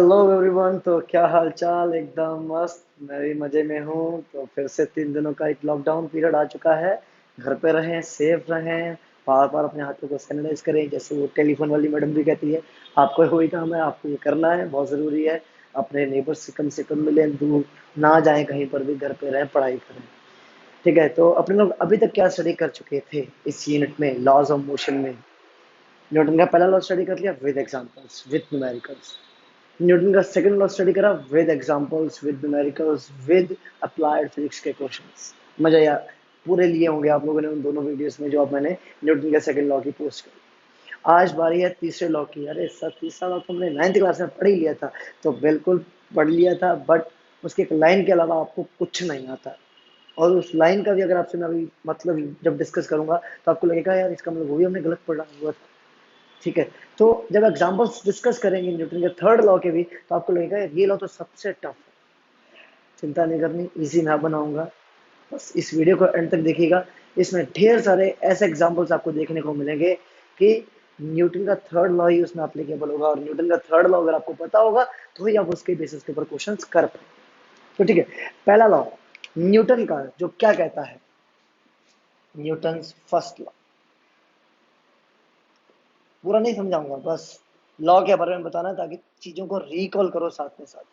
Hello everyone. तो क्या हाल चाल? एकदम मस्त, मैं भी मजे में हूँ। तो फिर से 3 दिनों का एक लॉकडाउन पीरियड आ चुका है। घर पे रहें, सेफ रहें, बार बार अपने हाथों को सैनिटाइज करें, जैसे वो टेलीफोन वाली मैडम भी कहती है। आपको वही काम है, आपको ये करना है, बहुत ज़रूरी है। अपने नेबर्स से कम मिलें, दूर ना जाएं, कहीं पर भी घर पे रहें, पढ़ाई करें। ठीक है, तो अपने लोग अभी तक क्या स्टडी कर चुके थे इस यूनिट में, लॉज ऑफ मोशन में? न्यूटन का पहला लॉ स्टडी कर लिया with examples, with numericals. Newton का सेकंड लॉ स्टडी करा with examples, with numericals, with applied physics के क्वेश्चंस। मजा या पूरे लिए होंगे आप लोगों ने उन दोनों वीडियोस में जो अब मैंने न्यूटन के सेकंड लॉ की पोस्ट करी। आज बारी है तीसरे लॉ की। अरे सर, तीसरा लॉ तो हमने 9th क्लास में पढ़ ही लिया था। तो बिल्कुल पढ़ लिया था, बट उसके एक लाइन के अलावा आपको कुछ नहीं आता। और उस लाइन का भी अगर आपसे मैं अभी मतलब जब डिस्कस करूंगा तो आपको लगेगा यार इसका मतलब वो भी हमने गलत पढ़ा हुआ था। ठीक है, तो जब एग्जांपल्स डिस्कस करेंगे न्यूटन के थर्ड लॉ के भी, तो आपको लगेगा यार ये लॉ तो सबसे टफ है। चिंता नहीं करनी, इजी मैं बनाऊंगा। बस इस वीडियो को एंड तक देखिएगा। इसमें ढेर सारे ऐसे एग्जांपल्स आपको देखने को मिलेंगे कि न्यूटन का थर्ड लॉ ही उसमें एप्लीकेबल होगा, और न्यूटन का थर्ड लॉ अगर आपको पता होगा तो ही आप उसके बेसिस के ऊपर क्वेश्चंस कर पाएंगे। तो ठीक है, पहला लॉ न्यूटन का जो क्या कहता है, न्यूटन फर्स्ट लॉ। पूरा नहीं समझाऊंगा, बस लॉ के बारे में बताना है ताकि चीजों को रिकॉल करो साथ में साथ।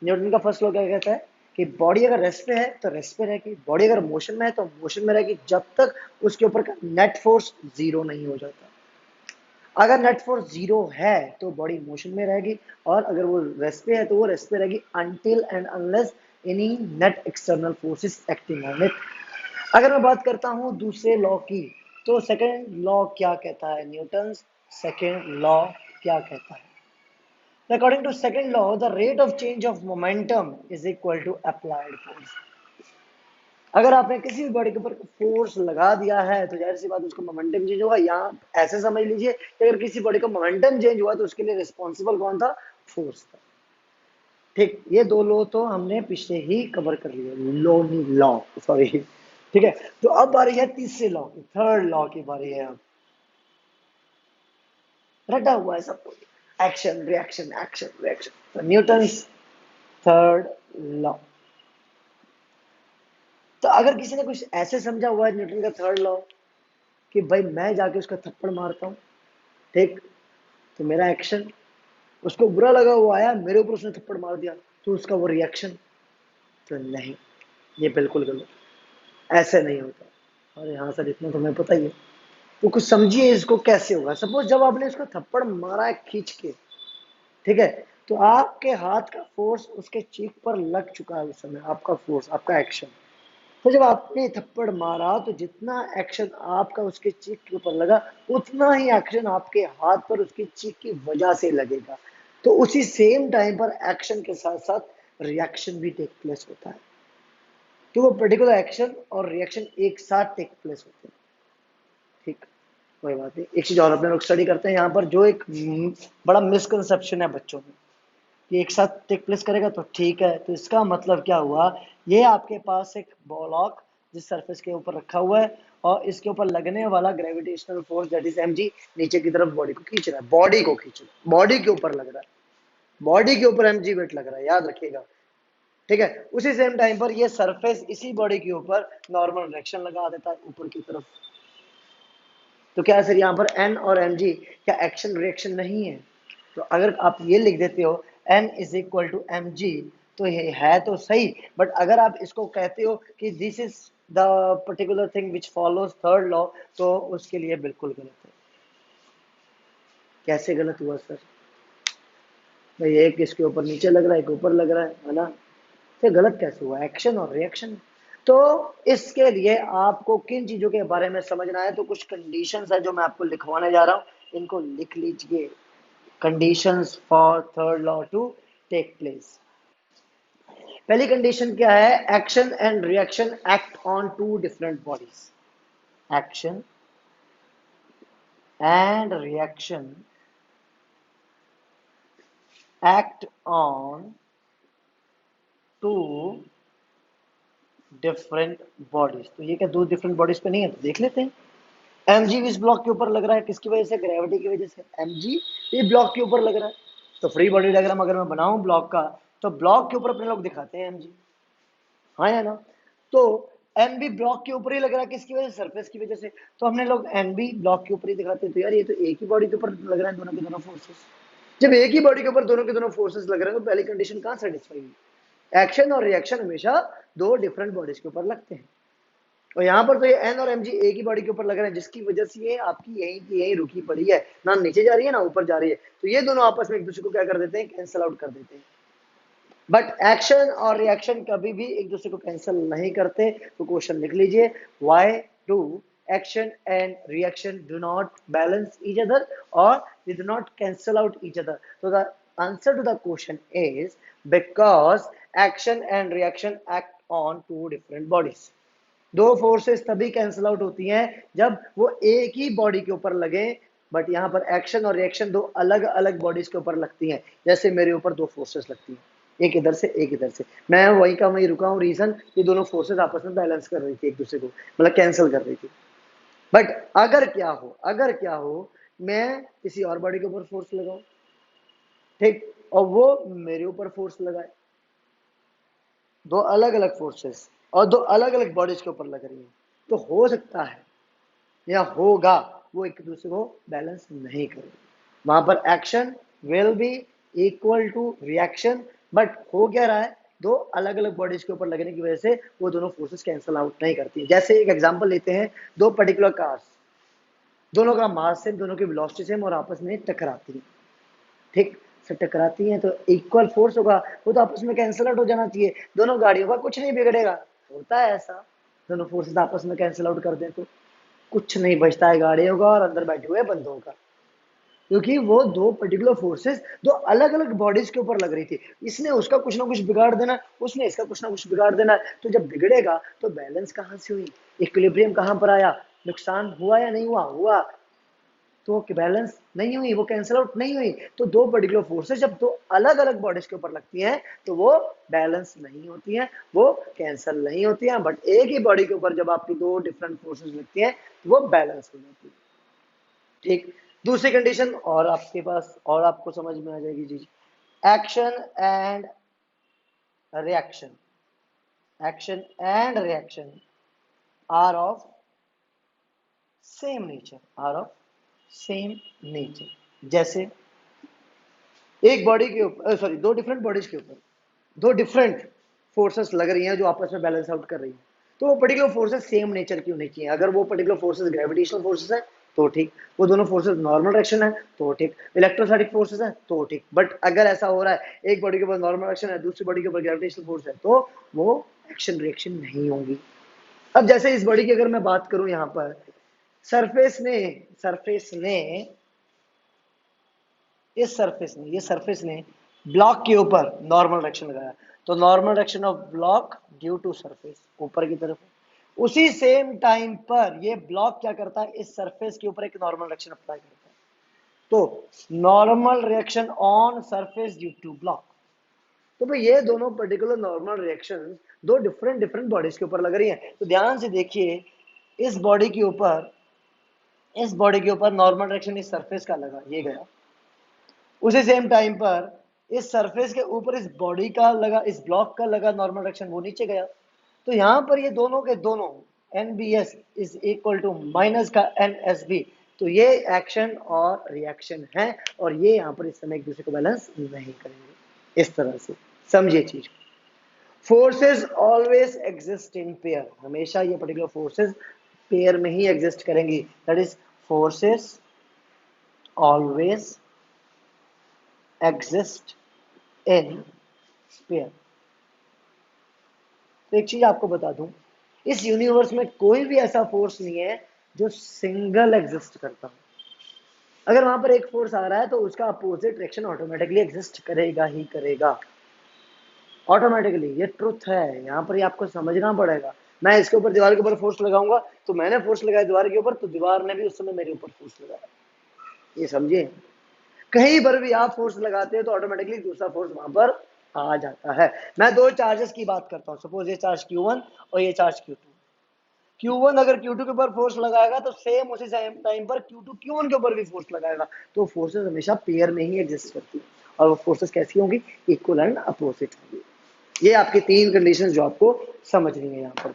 न्यूटन का फर्स्ट लॉ क्या कहता है कि बॉडी अगर रेस्ट पे है तो रेस्ट पे रहेगी, बॉडी अगर मोशन में है तो मोशन में रहेगी, जब तक उसके ऊपर का नेट फोर्स जीरो नहीं हो जाता। अगर नेट फोर्स जीरो है तो बॉडी मोशन में रहेगी, और अगर वो रेस्ट पे है तो वो रेस्ट पे रहेगी until and unless any net external force is acting on it. अगर मैं बात करता हूं दूसरे लॉ की, तो सेकेंड लॉ क्या कहता है, न्यूटन सेकेंड लॉ क्या कहता है? According to second law, the rate of change of momentum is equal to applied force. अगर आपने किसी भी बॉडी के ऊपर फोर्स लगा दिया है तो जाहिर सी बात उसका मोमेंटम चेंज होगा। यहाँ ऐसे समझ लीजिए कि अगर किसी बॉडी का मोमेंटम चेंज हुआ तो उसके लिए रिस्पॉन्सिबल कौन था? फोर्स था। ठीक, ये दो लॉ तो हमने पिछले ही कवर कर लिए, लॉ नहीं लॉ, सॉरी। ठीक है, तो अब बारी है तीसरे लॉ की, थर्ड लॉ की बारी है। अब रटा हुआ है सब कुछ, एक्शन रिएक्शन एक्शन रिएक्शन। तो न्यूटन थर्ड लॉ। तो अगर किसी ने कुछ ऐसे समझा हुआ है न्यूटन का थर्ड लॉ कि भाई मैं जाके उसका थप्पड़ मारता हूँ, ठीक, तो मेरा एक्शन, उसको बुरा लगा, वो आया मेरे ऊपर, उसने थप्पड़ मार दिया, तो उसका वो रिएक्शन, तो नहीं, ये बिल्कुल गलत, ऐसे नहीं होता। और यहाँ सर इतना तो हमें पता ही है। तो कुछ समझिए इसको कैसे होगा। सपोज जब आपने इसको थप्पड़ मारा है खींच के, ठीक है, तो आपके हाथ का फोर्स उसके चीक पर लग चुका है, उस समय आपका फोर्स, आपका एक्शन। तो जब आपने थप्पड़ मारा तो जितना एक्शन आपका उसके चीक के ऊपर लगा, उतना ही एक्शन आपके हाथ पर उसकी चीक की वजह से लगेगा। तो उसी सेम टाइम पर एक्शन के साथ साथ रिएक्शन भी टेक प्लेस होता है। तो वो पर्टिकुलर एक्शन और रिएक्शन एक साथ टेक प्लेस होते हैं। ठीक, कोई बात नहीं। एक चीज और अपने लोग स्टडी करते हैं यहाँ पर, जो एक बड़ा मिसकंसेप्शन है बच्चों में कि एक साथ टेक प्लेस करेगा तो ठीक है। तो इसका मतलब क्या हुआ, ये आपके पास एक ब्लॉक जिस सरफेस के ऊपर रखा हुआ है, और इसके ऊपर लगने वाला gravitational force that is mg नीचे की तरफ बॉडी को खींच रहा है, बॉडी को खींच रहा है, बॉडी के ऊपर लग रहा है, बॉडी के ऊपर mg वेट लग रहा है, याद रखिएगा। ठीक है, उसी सेम टाइम पर ये सरफेस इसी बॉडी के ऊपर नॉर्मल रिएक्शन लगा देता है ऊपर की तरफ। तो क्या सर यहाँ पर n और mg क्या एक्शन रिएक्शन नहीं है? तो अगर आप ये लिख देते हो n is equal to m g, तो ये है तो सही, बट अगर आप इसको कहते हो कि this is the particular thing which follows third law, तो उसके लिए बिल्कुल गलत है। कैसे गलत हुआ सर? भाई एक इसके ऊपर नीचे लग रहा है, एक ऊपर लग रहा है ना, तो गलत कैसे हुआ? एक्शन और रिएक्शन। तो इसके लिए आपको किन चीजों के बारे में समझना है, तो कुछ कंडीशंस है जो मैं आपको लिखवाने जा रहा हूं, इनको लिख लीजिए। Conditions for third law to take place. पहली कंडीशन क्या है, action and reaction act on two different bodies. Action and reaction act on two different bodies. तो ये क्या दो डिफरेंट बॉडीज पे नहीं है? तो देख लेते हैं। एमजी इस ब्लॉक के ऊपर लग रहा है, किसकी वजह से? ग्रेविटी की वजह से। एमजी ये ब्लॉक के ऊपर लग रहा है, तो फ्री बॉडी डायग्राम अगर मैं बनाऊं ब्लॉक का, तो ब्लॉक के ऊपर अपने लोग दिखाते हैं mg, हाँ या ना। तो एम बी ब्लॉक के ऊपर ही लग रहा है, किसकी वजह से, सरफेस की वजह से। तो हमने लोग एम बी ब्लॉक के ऊपर ही दिखाते हैं। तो यार ये तो एक ही बॉडी के ऊपर लग रहा है, दोनों के दोनों फोर्सेस। जब एक ही बॉडी के ऊपर दोनों के दोनों फोर्सेस लग रहे हैं, तो पहली कंडीशन कहाँ सेटिस्फाई हुई? एक्शन और रिएक्शन हमेशा दो डिफरेंट बॉडीज के ऊपर लगते हैं। और यहाँ पर तो ये एन और एम जी एक ही बॉडी के ऊपर लग रहे हैं, जिसकी वजह से ये आपकी यहीं की यहीं रुकी पड़ी है, ना नीचे जा रही है ना ऊपर जा रही है। तो ये दोनों आपस में एक दूसरे को क्या कर देते हैं, कैंसल आउट कर देते हैं। बट एक्शन और रिएक्शन कभी भी एक दूसरे को कैंसिल नहीं करते। तो क्वेश्चन लिख लीजिए, why do action and reaction do not balance each other और they do not cancel out each other? तो the answer to the question is because action and reaction act on two different bodies. दो forces तभी cancel out होती हैं जब वो एक ही body के ऊपर लगे। बट यहाँ पर एक्शन और रिएक्शन दो अलग अलग बॉडीज के ऊपर लगती हैं। जैसे मेरे ऊपर दो फोर्सेस लगती हैं, एक इधर से एक इधर से, मैं वही का वही रुका हूँ। रीजन, ये दोनों फोर्सेस आपस में बैलेंस कर रही थी एक दूसरे को, मतलब कैंसिल कर रही थी। बट अगर क्या हो मैं किसी और बॉडी के ऊपर फोर्स लगाऊं, ठीक, और वो मेरे ऊपर फोर्स लगाए, दो अलग अलग फोर्सेस और दो अलग अलग बॉडीज के ऊपर लग रही है, तो हो सकता है या होगा वो एक दूसरे को बैलेंस नहीं करेगी। वहां पर action will be equal to reaction, but हो क्या रहा है, दो अलग अलग बॉडीज के ऊपर लगने की वजह से वो दोनों फोर्सेस कैंसिल आउट नहीं करती। जैसे एक एग्जांपल लेते हैं, दो पर्टिकुलर कार्स, दोनों का मास सेम, दोनों की वेलोसिटी सेम और आपस में टकराती है, ठीक से टकराती हैं, तो इक्वल फोर्स होगा, वो तो आपस में कैंसिल आउट हो जाना चाहिए। दोनों गाड़ियों का कुछ नहीं बिगड़ेगा, होता है ऐसा, दोनों फोर्सेस आपस में कैंसिल आउट कर दें तो कुछ नहीं बचता है गाड़ियों का और अंदर बैठे हुए बंदों का, क्योंकि वो दो पर्टिकुलर फोर्सेस दो अलग अलग बॉडीज के ऊपर लग रही थी। इसने उसका कुछ ना कुछ बिगाड़ देना, उसने इसका कुछ ना कुछ बिगाड़ देना। तो जब बिगड़ेगा तो बैलेंस कहाँ से हुई, इक्विलिब्रियम कहाँ पर आया, नुकसान हुआ या नहीं हुआ, हुआ। तो बैलेंस नहीं हुई, वो कैंसिल आउट नहीं हुई। तो दो पर्टिकुलर फोर्सेस जब दो अलग अलग बॉडीज के ऊपर लगती हैं तो वो बैलेंस नहीं होती हैं, वो कैंसिल नहीं होती हैं। बट एक ही बॉडी के ऊपर जब आपकी दो डिफरेंट फोर्सेस लगती हैं तो वो बैलेंस हो जाती है, ठीक। दूसरी कंडीशन और आपके पास और आपको समझ में आ जाएगी जी, action and reaction, action and reaction are of same nature, are of same nature. जैसे एक बॉडी के ऊपर, सॉरी, दो डिफरेंट बॉडीज के ऊपर दो डिफरेंट फोर्सेस लग रही हैं जो आपस में बैलेंस आउट कर रही हैं, तो वो पर्टिकुलर फोर्सेस सेम नेचर की होनी चाहिए। अगर वो पर्टिकुलर फोर्सेस ग्रेविटेशनल फोर्सेस है तो ठीक, वो दोनों फोर्सेस नॉर्मल डायरेक्शन है तो ठीक, इलेक्ट्रोस्टैटिक फोर्सेस है तो ठीक। बट अगर ऐसा हो रहा है एक बॉडी के ऊपर नॉर्मल डायरेक्शन है, दूसरी बॉडी के ऊपर ग्रेविटेशनल फोर्स है, तो वो एक्शन रिएक्शन नहीं होंगी। अब जैसे इस बॉडी की अगर मैं बात करूं, यहाँ पर सरफेस ने ये सरफेस ने ब्लॉक के ऊपर नॉर्मल डायरेक्शन लगाया, तो normal direction of block due to surface ऊपर की तरफ। उसी सेम टाइम पर ये ब्लॉक क्या करता है, इस सरफेस के ऊपर एक नॉर्मल डायरेक्शन अप्लाई करता है, तो normal reaction on surface due to block. तो भाई ये दोनों पर्टिकुलर नॉर्मल रिएक्शन दो डिफरेंट डिफरेंट बॉडीज के ऊपर लग रही हैं। तो ध्यान से देखिए, इस बॉडी के ऊपर नॉर्मल डायरेक्शन इस सरफेस का लगा, ये गया। उसी सेम टाइम पर इस सरफेस के ऊपर इस बॉडी का लगा, इस ब्लॉक का लगा नॉर्मल डायरेक्शन, वो नीचे गया। तो यहां पर ये दोनों के दोनों NBS is equal to minus का NSB। तो ये एक्शन और रिएक्शन है, और ये यहाँ पर इस समय एक दूसरे को बैलेंस नहीं करेंगे। इस तरह से समझिए चीज। Forces always exist in pair, हमेशा ये पर्टिकुलर फोर्सेस पेयर में ही एग्जिस्ट करेंगी। That is forces always exist in pair. तो एक चीज आपको बता दूं, इस यूनिवर्स में कोई भी ऐसा फोर्स नहीं है जो सिंगल एग्जिस्ट करता हो। अगर वहां पर एक फोर्स आ रहा है तो उसका अपोजिट रिएक्शन ऑटोमेटिकली एग्जिस्ट करेगा ही करेगा, ऑटोमेटिकली। ये ट्रुथ है, यहाँ पर ये आपको समझना पड़ेगा। मैं इसके ऊपर, दीवार के ऊपर फोर्स लगाऊंगा, तो मैंने फोर्स लगाया दीवार के ऊपर, तो दीवार ने भी उस समय मेरे ऊपर फोर्स लगाया। ये समझिए, कहीं पर भी आप फोर्स लगाते हैं तो ऑटोमेटिकली दूसरा फोर्स वहां पर आ जाता है। मैं दो चार्जेस की बात करता हूं, सपोज ये चार्ज Q1 और ये चार्ज Q2। Q1 अगर Q2 के ऊपर फोर्स लगाएगा तो सेम उसी टाइम पर Q2 Q1 के ऊपर भी फोर्स लगाएगा। तो फोर्सेस हमेशा पेयर में ही एग्जिस्ट करती है। और वो फोर्सेस कैसी होंगी, इक्वल एंड अपोजिट होंगी। ये आपकी 3 कंडीशन जो आपको समझनी है यहाँ पर।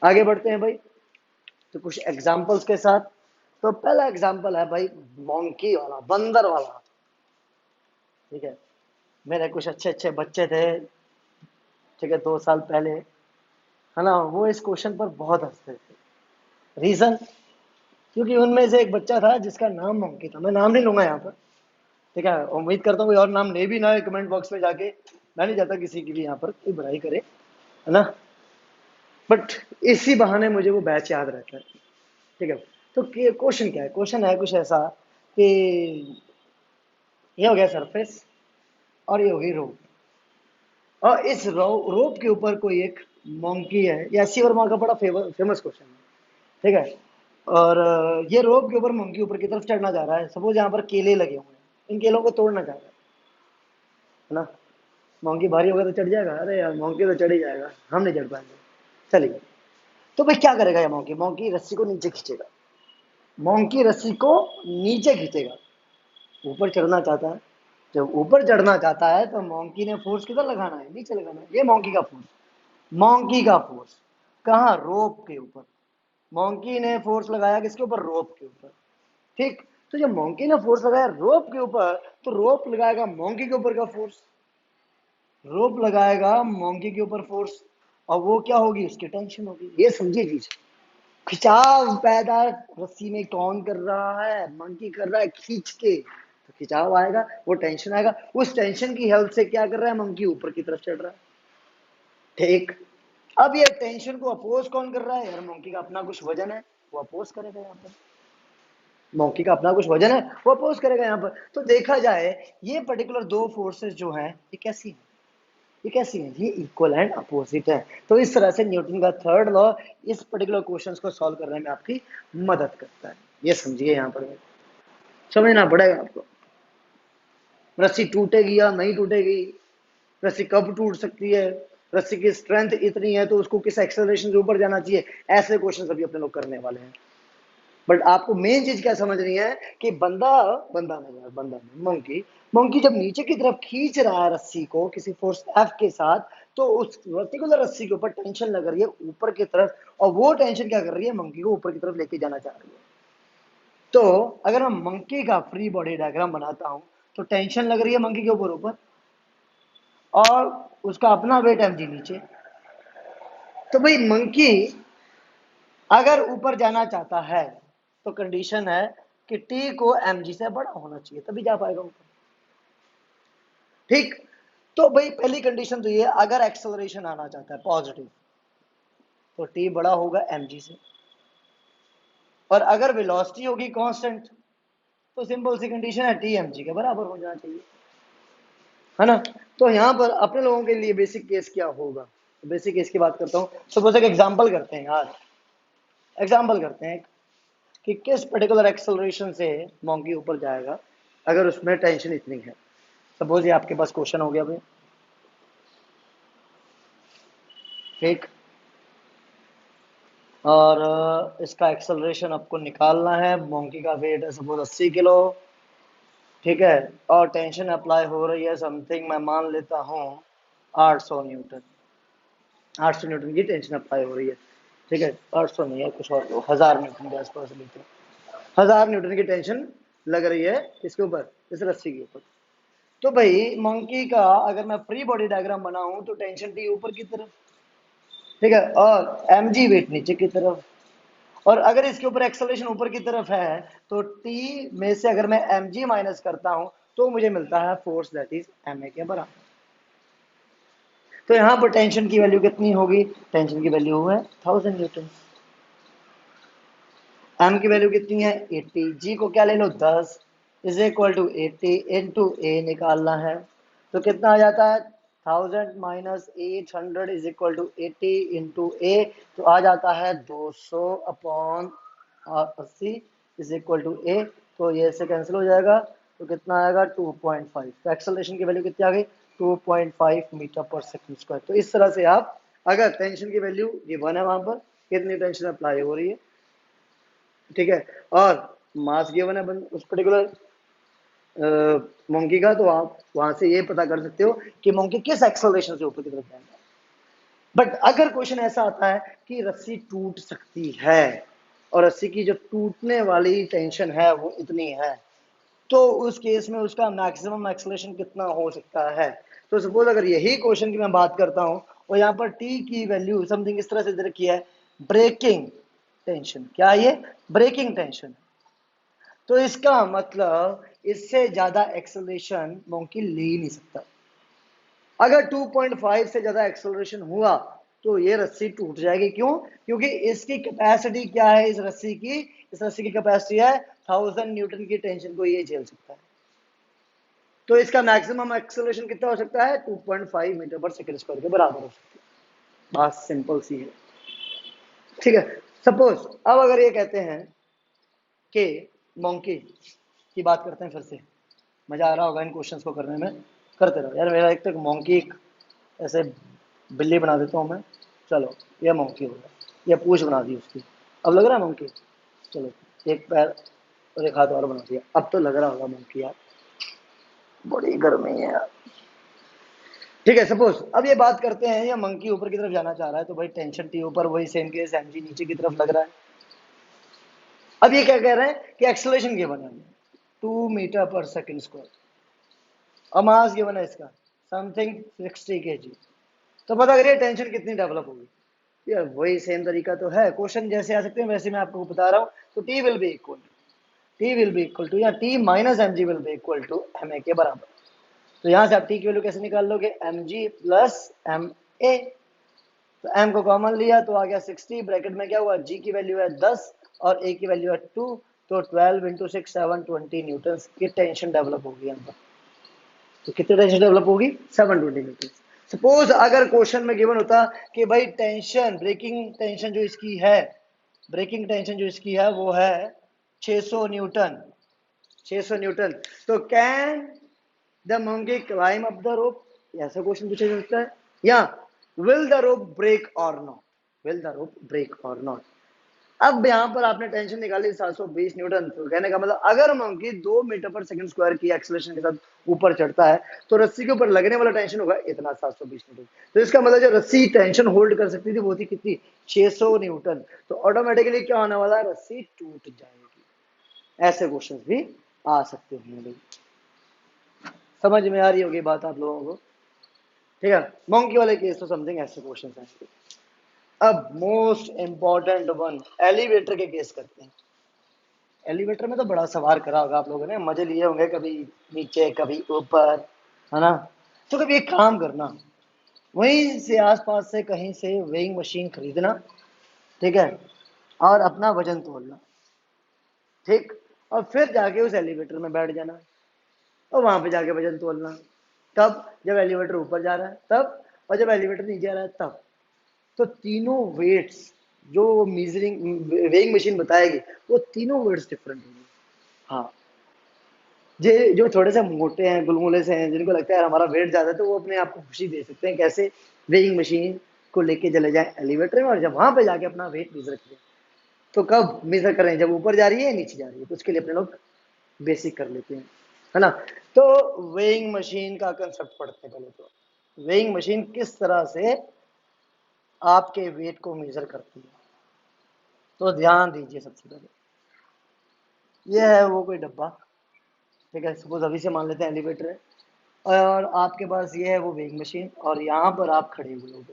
आगे बढ़ते हैं भाई, तो कुछ एग्जाम्पल्स के साथ। तो पहला एग्जाम्पल है भाई मॉन्की वाला, बंदर वाला। ठीक है, मेरे कुछ अच्छे अच्छे बच्चे थे, ठीक है, 2 साल पहले, है ना, वो इस क्वेश्चन पर बहुत हंसते थे। रीजन, क्योंकि उनमें से एक बच्चा था जिसका नाम मॉन्की था। मैं नाम नहीं लूंगा यहाँ पर, ठीक है, उम्मीद करता हूँ कोई और नाम ले भी ना कमेंट बॉक्स में जाके। मैं नहीं चाहता किसी की भी यहाँ पर कोई बुराई करे, है ना, बट इसी बहाने मुझे वो बैच याद रहता है। ठीक है, तो क्वेश्चन क्या है, क्वेश्चन है कुछ ऐसा कि ये हो गया सरफेस और ये होगी रोप, और इस रोप के ऊपर कोई एक मोंकी है। ये एस सी वर्मा का बड़ा फेमस क्वेश्चन है, ठीक है। और ये रोप के ऊपर मोंकी ऊपर की तरफ चढ़ना चाह रहा है। सपोज यहाँ पर केले लगे हुए हैं, इन केलों को तोड़ना चाह रहा है ना। मोंकी भारी होगा तो चढ़ जाएगा, अरे यार मोंकी तो चढ़ ही जाएगा, हम नहीं चढ़ पाएंगे। चलिए, तो भाई क्या करेगा ये मोंकी, मोंकी रस्सी को नीचे खींचेगा, मोंकी रस्सी को नीचे खींचेगा, ऊपर चढ़ना चाहता है। जब ऊपर चढ़ना चाहता है तो मोंकी ने फोर्स किधर लगाना है, नीचे लगाना है। ये मोंकी का फोर्स, मोंकी का फोर्स कहाँ, रोप के ऊपर। मोंकी ने फोर्स लगाया किसके ऊपर, रोप के ऊपर। ठीक, तो जब मोंकी ने फोर्स लगाया रोप के ऊपर, तो रोप लगाएगा मोंकी के ऊपर का फोर्स, रोप लगाएगा मोंकी के ऊपर फोर्स, और वो क्या होगी, उसकी टेंशन होगी। ये समझिए चीज, खिंचाव पैदा रस्सी में कौन कर रहा है, मंकी कर रहा है खींच के, तो खिंचाव आएगा, वो टेंशन आएगा। उस टेंशन की हेल्प से क्या कर रहा है, मंकी ऊपर की तरफ चढ़ रहा है। ठीक, अब ये टेंशन को अपोज कौन कर रहा है, यार मंकी का अपना कुछ वजन है, वो अपोज करेगा यहाँ पर। मंकी का अपना कुछ वजन है, वो अपोज करेगा यहाँ पर। तो देखा जाए ये पर्टिकुलर दो फोर्सेस जो हैं, ये कैसी है, ये कैसी है, ये इक्वल एंड अपोजिट है। तो इस तरह से न्यूटन का थर्ड लॉ इस पर्टिकुलर क्वेश्चंस को सॉल्व करने में आपकी मदद करता है। ये समझिए, यहाँ पर समझना पड़ेगा आपको। रस्सी टूटेगी या नहीं टूटेगी, रस्सी कब टूट सकती है, रस्सी की स्ट्रेंथ इतनी है तो उसको किस एक्सेलरेशन से ऊपर जाना चाहिए, ऐसे क्वेश्चन अभी अपने लोग करने वाले हैं। बट आपको मेन चीज क्या समझनी है कि बंदा, बंदा नहीं यार, बंदा नहीं, मंकी, मंकी जब नीचे की तरफ खींच रहा है रस्सी को किसी फोर्स एफ के साथ, तो उस पर्टिकुलर रस्सी के ऊपर टेंशन लग रही है ऊपर की तरफ, और वो टेंशन क्या कर रही है, मंकी को ऊपर की तरफ लेके जाना चाह रही है। तो अगर मैं मंकी का फ्री बॉडी डायग्राम बनाता हूं, तो टेंशन लग रही है मंकी के ऊपर ऊपर, और उसका अपना वेट mg नीचे। तो भाई मंकी अगर ऊपर जाना चाहता है, तो कंडीशन है कि टी को mg से बड़ा होना चाहिए, तभी जा पाएगा ऊपर। ठीक, तो भाई पहली कंडीशन तो ये, अगर एक्सेलरेशन आना चाहता है पॉजिटिव, तो टी बड़ा होगा mg से, और अगर वेलोसिटी होगी कांस्टेंट, तो सिंपल सी कंडीशन है टी mg के बराबर हो जाना चाहिए, है ना। तो यहाँ पर अपने लोगों के लिए बेसिक केस क्या होगा, बेसिक केस की बात करता हूँ। सपोज एक एग्जांपल करते हैं यार, एग्जांपल करते हैं कि किस पर्टिकुलर एक्सेलरेशन से मोंकी ऊपर जाएगा अगर उसमें टेंशन इतनी है। सपोज ये आपके पास क्वेश्चन हो गया भाई, ठीक, और इसका एक्सेलरेशन आपको निकालना है। मोंकी का वेट है सपोज 80 किलो, ठीक है, और टेंशन अप्लाई हो रही है समथिंग, मैं मान लेता हूँ 800 न्यूटन, 800 न्यूटन की टेंशन अप्लाई हो रही है, ठीक है, 800 नहीं है, कुछ और 1000 न्यूटन के आसपास लेते हैं। 1000 न्यूटन की टेंशन लग रही है इसके ऊपर, इस रस्सी के ऊपर। तो भाई मंकी का अगर मैं फ्री बॉडी डायग्राम बनाऊं, तो टेंशन टी ऊपर की तरफ, ठीक है, और mg वेट नीचे की तरफ। और अगर इसके ऊपर एक्सेलरेशन ऊपर की तरफ है, तो टी में से अगर मैं mg माइनस करता हूं, तो मुझे मिलता है फोर्स दैट इज ma के बराबर। तो यहां पर टेंशन की वैल्यू कितनी होगी, टेंशन की वैल्यू है 1000 न्यूटन। m की वैल्यू कितनी है 80, g को क्या ले लो 10, is equal to 80 into a निकालना है, तो कितना आ जाता है 1000 minus 800 is equal to 80 into a, तो आ जाता है 200 upon 80 is equal to a। तो ये से कैंसिल हो जाएगा, तो कितना आएगा 2.5। तो एक्सेलरेशन की वैल्यू कितनी आ गई 2.5 मीटर पर सेकंड स्क्वायर। तो इस तरह से आप, अगर टेंशन की वैल्यू गिवन है वहां पर कितनी टेंशन अप्लाई हो रही है, ठीक है, और मास गिवन है उस पर्टिकुलर मोंकी का, तो आप वहां से ये पता कर सकते हो कि मोंकी किस एक्सेलरेशन से ऊपर की तरफ जाएगा। बट अगर क्वेश्चन ऐसा आता है कि रस्सी टूट सकती है और रस्सी की जो टूटने वाली टेंशन है वो इतनी है, तो उस केस में उसका मैक्सिमम एक्सेलरेशन कितना हो सकता है। तो सपोज अगर यही क्वेश्चन की मैं बात करता हूं और यहाँ पर टी की वैल्यू समथिंग इस तरह से दे रखी है, ब्रेकिंग टेंशन, क्या है ये, ब्रेकिंग टेंशन, तो इसका मतलब इससे ज्यादा एक्सेलरेशन मोंकी ले ही नहीं सकता। अगर 2.5 से ज्यादा एक्सेलरेशन हुआ तो ये रस्सी टूट जाएगी। क्यों? क्योंकि इसकी कैपेसिटी क्या है, इस रस्सी की कैपेसिटी है 1000 न्यूटन की टेंशन को ये झेल सकता है। तो इसका मैक्सिमम एक्सेलरेशन कितना हो सकता है, 2.5 मीटर पर सेकंड स्क्वायर के बराबर हो सकती है। बात सिंपल सी है, ठीक है। सपोज अब अगर ये कहते हैं कि मोंकी की बात करते हैं, फिर से मजा आ रहा होगा इन क्वेश्चंस को करने में, करते रहो यार। मेरा एक तो मोंकी ऐसे बिल्ली बना देता हूँ मैं। चलो ये मोंकी हो गया, ये पूछ बना दी उसकी, अब लग रहा है मोंकी। चलो एक पैर और एक हाथ और बना दिया, अब तो लग रहा होगा मोंकी यार। बड़ी गर्मी है यार। ठीक है, सपोज अब ये बात करते हैं, या मंकी ऊपर की तरफ जाना चाह रहा है, तो भाई टेंशन टी ऊपर, वही सेम केस एमजी नीचे की तरफ लग रहा है। अब ये क्या कह रहे हैं कि एक्सेलरेशन गिवन है 2 मीटर पर सेकंड स्क्वायर, अब मास गिवन है इसका समथिंग 60 kg। तो पता करिए टेंशन कितनी डेवलप होगी यार। वही सेम तरीका तो है, क्वेश्चन जैसे आ सकते हैं वैसे मैं आपको बता रहा हूँ। तो T will be equal to या T minus m g will be equal to m a के बराबर। तो यहां से आप टी की वैल्यू कैसे निकाल लोगे, एम जी प्लस एम ए। तो एम को कॉमन लिया तो आ गया 60, ब्रैकेट में क्या हुआ, जी की वैल्यू है 10 और ए की वैल्यू है 2, तो 12 इंटू 6 720 न्यूटन की टेंशन डेवलप होगी यहाँ पर। तो कितनी टेंशन डेवलप होगी, 720 न्यूटन। सपोज अगर क्वेश्चन में गिवन होता कि भाई टेंशन, ब्रेकिंग टेंशन जो इसकी है वो है 600 न्यूटन, 600 न्यूटन, तो can the monkey climb up the rope, ऐसा क्वेश्चन पूछा जा सकता है। या will the rope break or not, will the rope break or not. अब यहां पर आपने टेंशन निकाली 720 न्यूटन, तो कहने का मतलब अगर मंकी 2 मीटर पर सेकंड स्क्वायर की एक्सेलरेशन के साथ ऊपर चढ़ता है तो रस्सी के ऊपर लगने वाला टेंशन होगा इतना 720 न्यूटन। तो इसका मतलब जो रस्सी टेंशन होल्ड कर सकती थी वो थी कितनी, 600 न्यूटन। तो ऑटोमेटिकली क्या होने वाला है, रस्सी टूट जाएगी। ऐसे क्वेश्चन भी आ सकते हैं। समझ में आ रही होगी बात आप लोगों को, ठीक है। मोंकी वाले केस तो समथिंग ऐसे क्वेश्चन आएंगे। अब मोस्ट इंपॉर्टेंट वन, एलिवेटर के केस करते हैं। एलिवेटर में तो बड़ा सवार करा होगा आप लोगों ने, मजे लिए होंगे, कभी नीचे कभी ऊपर, है ना। तो कभी एक काम करना, वहीं से आसपास से कहीं से वेइंग मशीन खरीदना, ठीक है, और अपना वजन तोलना, ठीक, और फिर जाके उस एलिवेटर में बैठ जाना और वहां पे जाके वजन तोलना। तब जब एलिवेटर ऊपर जा रहा है तब, और जब एलिवेटर नीचे आ रहा है तब। तो तीनों वेट्स जो मीजरिंग वेइंग मशीन बताएगी वो तीनों वेट्स डिफरेंट होंगे। हाँ, जे जो थोड़े से मोटे हैं, गुलगुले से हैं, जिनको लगता है हमारा वेट ज्यादा है, तो वो अपने आप को खुशी दे सकते हैं कैसे, वेइंग मशीन को लेके चले जाए एलिवेटर में और जब वहां पे जाके अपना वेट मेजर करें। तो कब मेजर करें, जब ऊपर जा रही है नीचे जा रही है, तो उसके लिए अपने लोग बेसिक कर लेते हैं, है ना। तो वेइंग मशीन का कंसेप्ट पढ़ते हैं पहले। तो वेइंग मशीन किस तरह से आपके वेट को मेजर करती है, तो ध्यान दीजिए। सबसे पहले ये है वो कोई डब्बा, ठीक है, सपोज अभी से मान लेते हैं एलिवेटर है, और आपके पास ये है वो वेइंग मशीन और यहाँ पर आप खड़े हुए हो।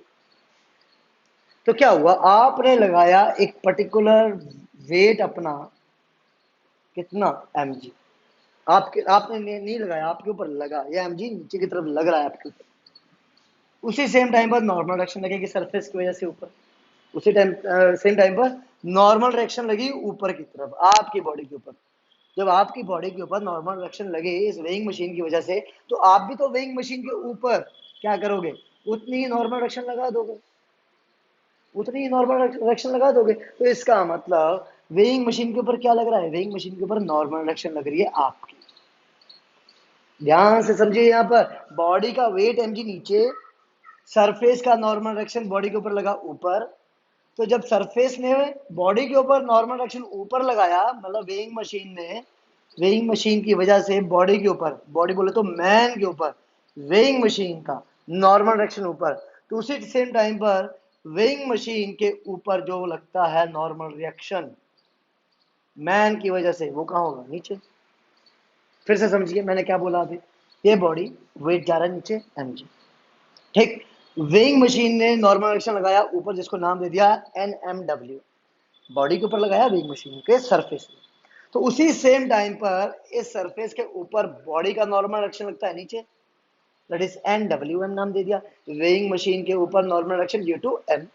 तो क्या हुआ, आपने लगाया एक पर्टिकुलर वेट अपना, कितना, एमजी, आपके आपने नहीं लगाया, आपके ऊपर लगा, या एमजी नीचे की तरफ लग रहा है आपके ऊपर। उसी सेम टाइम पर नॉर्मल रिएक्शन लगेगी सरफेस की वजह से ऊपर, उसी टाइम सेम टाइम पर नॉर्मल रिएक्शन लगी ऊपर की तरफ आपकी बॉडी के ऊपर। जब आपकी बॉडी के ऊपर नॉर्मल रिएक्शन लगे इस वेइंग मशीन की वजह से, तो आप भी तो वेइंग मशीन के ऊपर क्या करोगे, उतनी ही नॉर्मल रिएक्शन लगा दोगे, उतनी ही नॉर्मल रिएक्शन लगा दोगे। तो इसका मतलब वेइंग मशीन के ऊपर क्या लग रहा है, वेइंग मशीन के ऊपर नॉर्मल रिएक्शन लग रही है आपकी। ध्यान से समझिए, यहाँ पर बॉडी का वेट एमजी नीचे, सरफेस का नॉर्मल रिएक्शन बॉडी के ऊपर लगा ऊपर। तो जब सरफेस ने बॉडी के ऊपर नॉर्मल रिएक्शन ऊपर लगाया, मतलब वेइंग मशीन ने, वेइंग मशीन की वजह से बॉडी के ऊपर, बॉडी बोले तो मैन के ऊपर, वेइंग मशीन का नॉर्मल डायरेक्शन ऊपर, तो उसी सेम टाइम पर वेइंग मशीन के ऊपर जो लगता है नॉर्मल रिएक्शन मैन की वजह से, वो कहाँ होगा? नीचे। फिर से समझिए मैंने क्या बोला अभी, ये बॉडी वेट जा रहा है नीचे mg, ठीक। वेइंग मशीन ने नॉर्मल डायरेक्शन लगाया ऊपर, जिसको नाम दे दिया nmw, बॉडी के ऊपर लगाया वेइंग मशीन के सरफेस में। तो उसी सेम टाइम पर इस सरफेस के ऊपर बॉडी का नॉर्मल डायरेक्शन लगता है नीचे, दैट इज NWM नाम दे दिया। वेइंग मशीन के ऊपर normal direction due to m,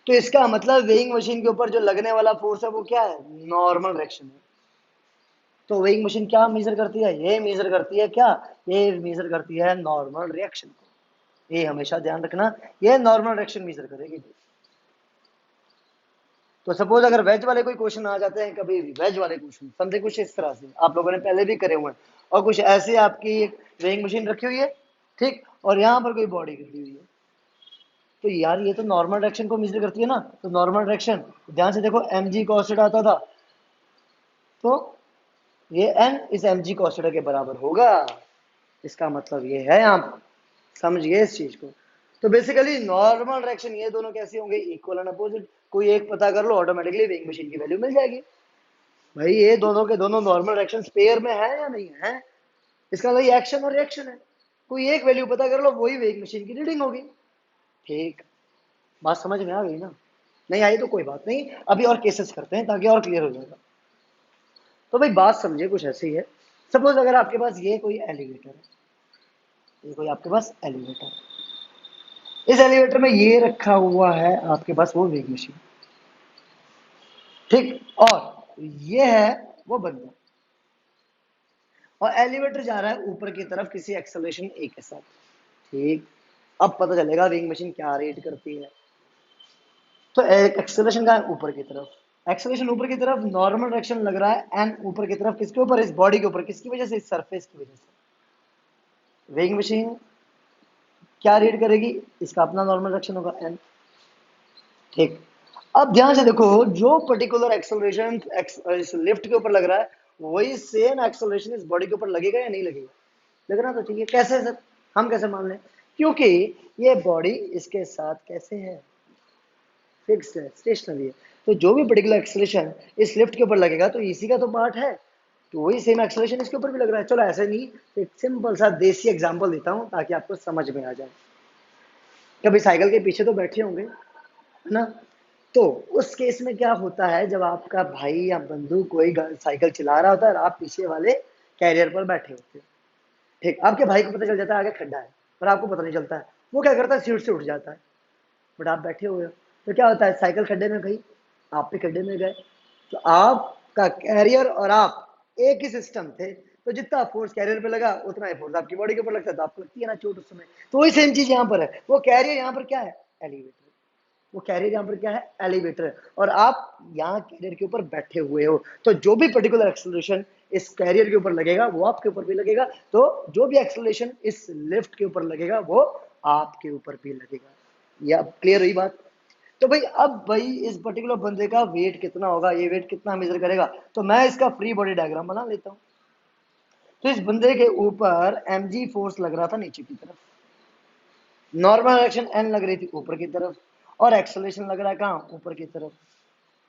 तो इसका मतलब वेइंग मशीन के ऊपर जो लगने वाला फोर्स है वो क्या है? नॉर्मल डायरेक्शन है। तो वेइंग मशीन क्या मेजर करती है? ये मेजर करती है क्या? ये मेजर करती है नॉर्मल रिएक्शन को। ये हमेशा ध्यान रखना, ये नॉर्मल रिएक्शन मेजर करेगी। तो सपोज अगर वेज वाले कोई क्वेश्चन आ जाते हैं, कभी भी वेज वाले क्वेश्चन समझे कुछ इस तरह से, आप लोगों ने पहले भी करे हुए हैं, और कुछ ऐसे आपकी वेइंग मशीन रखी हुई है, ठीक, और यहाँ पर कोई बॉडी खड़ी हुई है, तो यार ये तो नॉर्मल डायरेक्शन को मेजर करती है ना। तो नॉर्मल डायरेक्शन ध्यान से देखो, mg कॉस थीटा आता था, तो ये n इस mg कॉस थीटा के बराबर होगा। इसका मतलब ये है, आप समझिए इस चीज को। तो बेसिकली नॉर्मल डायरेक्शन, ये दोनों कैसे होंगे? Equal and opposite. कोई एक पता कर लो, ऑटोमेटिकली वेइंग मशीन की वैल्यू मिल जाएगी। भाई ये दोनों के दोनों नॉर्मल रिएक्शन पेयर में है या नहीं है? इसका मतलब ये एक्शन और रिएक्शन है। कोई एक वैल्यू पता कर लो, वही वेइंग मशीन की रीडिंग होगी। ठीक, बात समझ में आ गई ना? नहीं आई तो कोई बात नहीं, अभी और केसेस करते हैं ताकि और क्लियर हो जाएगा। तो भाई बात समझिए कुछ ऐसी है, सपोज अगर आपके पास ये कोई एलिवेटर है, ये कोई आपके पास एलिवेटर है, इस एलिवेटर में ये रखा हुआ है आपके पास वो वेइंग मशीन, ठीक, और ये है वो बंदा, और एलिवेटर जा रहा है ऊपर की तरफ किसी एक्सेलरेशन ए के साथ, ठीक। अब पता चलेगा वेइंग मशीन क्या रेट करती है। तो एक्सेलरेशन का ऊपर की तरफ, एक्सेलरेशन ऊपर की तरफ, नॉर्मल डायरेक्शन लग रहा है एन ऊपर की तरफ, किसके ऊपर? इस बॉडी के ऊपर। किसकी वजह से? इस सरफेस की वजह से। वेइंग मशीन क्या रीड करेगी? इसका अपना नॉर्मल डायरेक्शन होगा एन, ठीक। अब ध्यान से देखो, जो पर्टिकुलर एक्सेलरेशन इस लिफ्ट के ऊपर लग रहा है, वही सेम एक्सेलरेशन इस बॉडी के ऊपर लगेगा या नहीं लगेगा? लगना तो चाहिए। कैसे सर? हम कैसे मान लें? क्योंकि ये बॉडी इसके साथ कैसे है? फिक्स है, स्टेशनरी है। तो जो भी पर्टिकुलर एक्सेलरेशन इस लिफ्ट के ऊपर लगेगा, तो इसी का तो पार्ट है, तो वही सेम एक्सेलरेशन इसके ऊपर भी लग रहा है। चलो ऐसे नहीं, एक सिंपल सा देसी एग्जांपल देता हूँ ताकि आपको समझ में आ जाए। कभी साइकिल के पीछे तो बैठे होंगे, है ना? तो उस केस में क्या होता है, जब आपका भाई या बंधु कोई साइकिल चला रहा होता है और आप पीछे वाले कैरियर पर बैठे होते हो, ठीक। आपके भाई को पता चल जाता है आगे खड्डा है, पर आपको पता नहीं चलता है। वो क्या करता है? सीट से उठ जाता है, बट आप बैठे हुए हो। तो क्या होता है? साइकिल खड्डे में गई, आप भी खड्डे में गए, तो आपका कैरियर और आप एक ही सिस्टम थे, तो जितना फोर्स कैरियर पे लगा उतना ही फोर्स आपकी बॉडी के ऊपर लगता है, तो आपको लगती है ना चोट उस समय। तो वही सेम चीज यहाँ पर है। वो कैरियर यहाँ पर क्या है? एलिवेटर। वो कैरियर यहाँ पर क्या है? एलिवेटर। और आप यहाँ कैरियर के ऊपर बैठे हुए हो, तो जो भी पर्टिकुलर एक्सेलरेशन इस कैरियर के ऊपर लगेगा वो आपके ऊपर भी लगेगा, तो जो भी एक्सेलरेशन इस लिफ्ट के ऊपर लगेगा वो आपके ऊपर भी लगेगा। ये अब क्लियर हुई बात? तो भाई अब भाई इस पर्टिकुलर बंदे का वेट कितना होगा, ये वेट कितना मेजर करेगा, तो मैं इसका फ्री बॉडी डायग्राम बना लेता हूँ। तो इस बंदे के ऊपर mg फोर्स लग रहा था नीचे की तरफ, नॉर्मल डायरेक्शन n लग रही थी ऊपर की तरफ, और एक्सेलरेशन लग रहा है कहाँ? ऊपर की तरफ।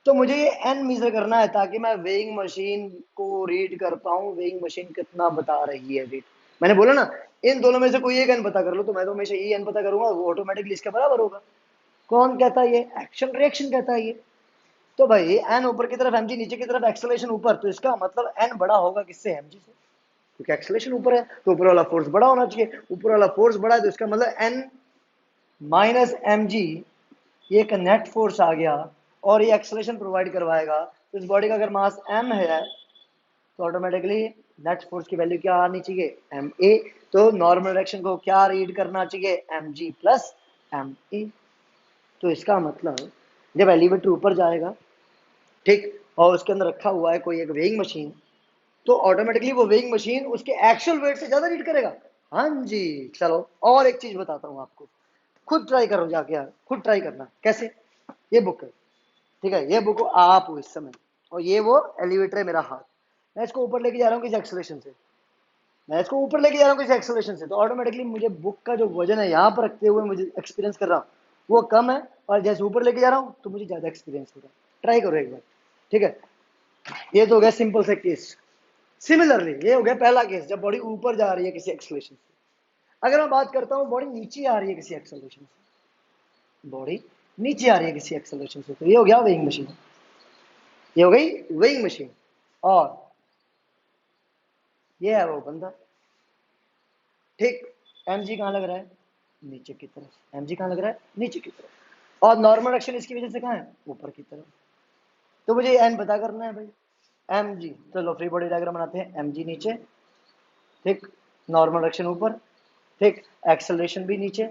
तो मुझे ये n मेजर करना है ताकि मैं वेइंग मशीन को रीड कर पाऊँ, वेइंग मशीन कितना बता रही है वेट। मैंने बोला ना, इन दोनों में से कोई एक n पता कर लो, तो मैं तो हमेशा ये n पता करूंगा, वो ऑटोमेटिकली इसके बराबर होगा। कौन कहता है? ये एक्शन रिएक्शन कहता है ये। तो भाई n ऊपर की तरफ, mg नीचे की तरफ, एक्सेलरेशन ऊपर, तो इसका मतलब n बड़ा होगा किससे? mg से, क्योंकि एक्सेलरेशन ऊपर है तो ऊपर वाला फोर्स बड़ा होना चाहिए। ऊपर वाला फोर्स बड़ा है तो इसका मतलब n माइनस mg, ये एक नेट फोर्स आ गया, और ये एक्सेलरेशन प्रोवाइड करवाएगा। तो इस बॉडी का अगर मास m है, तो ऑटोमेटिकली नेट फोर्स की वैल्यू क्या आनी चाहिए? ma। तो नॉर्मल डायरेक्शन को क्या रीड करना चाहिए? mg plus ma। तो इसका मतलब जब एलिवेटर ऊपर जाएगा, ठीक, और उसके अंदर रखा हुआ है कोई एक वेइंग मशीन, तो ऑटोमेटिकली वो वेइंग मशीन उसके एक्चुअल वेट से ज्यादा रीड करेगा। हाँ जी। चलो और एक चीज बताता हूँ आपको, खुद ट्राई करो जाके यार, खुद ट्राई करना। कैसे? ये बुक है, ठीक है, ये बुक आप हो इस समय, और ये वो एलिवेटर है मेरा हाथ। मैं इसको ऊपर लेके जा रहा हूँ किसी एक्सेलरेशन से, मैं इसको ऊपर लेके जा रहा हूँ किसी एक्सेलरेशन से, तो ऑटोमेटिकली मुझे बुक का जो वजन है यहाँ पर रखते हुए मुझे एक्सपीरियंस कर रहा हूँ वो कम है, और जैसे ऊपर लेके जा रहा हूँ तो मुझे ज्यादा एक्सपीरियंस हो रहा है। ट्राई करो एक बार, ठीक है। ये तो हो गया सिंपल से केस। सिमिलरली ये हो गया पहला केस, जब बॉडी ऊपर जा रही है किसी एक्सेलरेशन से। अगर मैं बात करता हूँ बॉडी नीचे आ रही है किसी एक्सेलरेशन से, बॉडी नीचे आ रही है किसी एक्सेलरेशन से, तो ये हो गया वेइंग मशीन, ये हो गई वेइंग मशीन। और ये है वो बंदा, ठीक। mg कहाँ लग रहा है, नीचे की तरफ। mg कहाँ लग रहा है, नीचे की तरफ। और नॉर्मल एक्शन इसकी वजह से कहाँ है, ऊपर की तरफ। तो मुझे n पता करना है भाई, mg। चलो फ्री बॉडी डायग्राम बनाते हैं। mg नीचे, ठीक, नॉर्मल एक्शन ऊपर, ठीक, एक्सेलरेशन भी नीचे,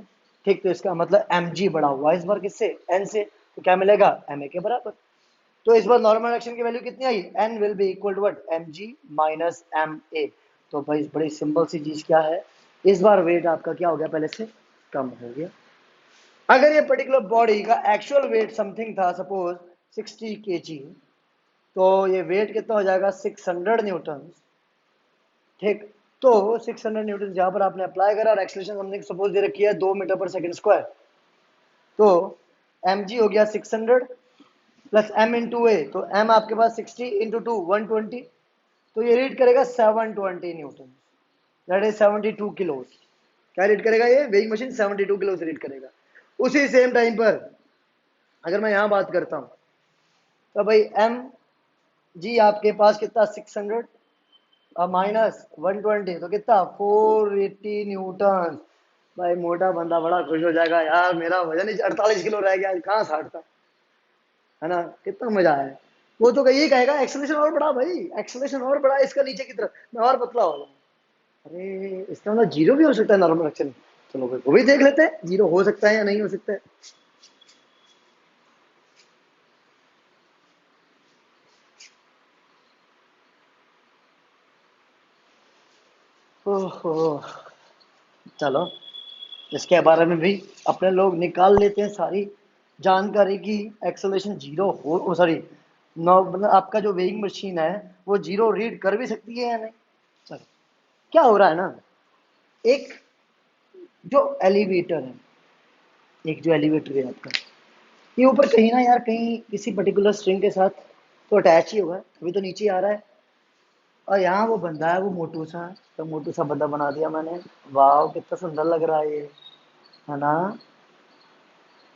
ठीक। तो इसका मतलब mg बढ़ा हुआ है इस बार किससे, n से, तो क्या मिलेगा, ma के बराबर। तो इस बार नॉर्मल एक्शन की वैल्यू कितनी आई, n will be equal to what, mg minus ma। तो भाई बड़ी सिंपल सी चीज क्या है, इस बार वेट आपका क्या हो गया, पहले से कम हो गया। अगर ये पर्टिकुलर बॉडी का एक्चुअल वेट समथिंग था, सपोज 60 kg, तो ये वेट कितना हो जाएगा, 600 न्यूटन, ठीक। तो 600 न्यूटन जहां पर आपने अप्लाई करा और एक्सेलरेशन समथिंग सपोज दे रखी है 2 मीटर पर सेकंड स्क्वायर, तो mg हो गया 600 प्लस m इंटू ए, तो m आपके पास 60 इंटू 2 120, तो ये रीड करेगा 720 न्यूटन, दैट इज 72 किलोज। क्या रीड करेगा ये वेइंग मशीन, 72 किलो से रीड करेगा। उसी सेम टाइम पर अगर मैं यहां बात करता हूं, तो भाई एम जी आपके पास कितना 600 और माइनस 120, तो कितना 480 न्यूटन। भाई मोटा बंदा बड़ा खुश हो जाएगा, यार मेरा वजन ही 48 किलो रह गया, कहाँ 60 था, है ना, कितना मजा आया। वो तो यही कहेगा एक्सेलरेशन और बढ़ा भाई, एक्सेलरेशन और बढ़ा इसका नीचे की तरफ, मैं और पतला हो जाऊँ। अरे इसका मतलब जीरो भी हो सकता है नॉर्मल एक्शन। चलो भाई वो भी देख लेते हैं, जीरो हो सकता है या नहीं हो सकता है। ओहो, चलो इसके बारे में भी अपने लोग निकाल लेते हैं सारी जानकारी की, एक्सेलरेशन जीरो हो, सॉरी, नो, मतलब आपका जो वेइंग मशीन है वो जीरो रीड कर भी सकती है या नहीं। चलो, क्या हो रहा है ना, एक जो एलिवेटर है, एक जो एलिवेटर है आपका, ये ऊपर कहीं ना यार कहीं किसी पर्टिकुलर स्ट्रिंग के साथ तो अटैच ही होगा, अभी तो नीचे आ रहा है। और यहाँ वो बंदा है, वो मोटू सा, तो मोटू सा बंदा बना दिया मैंने। वाह कितना सुंदर लग रहा है ये, है ना,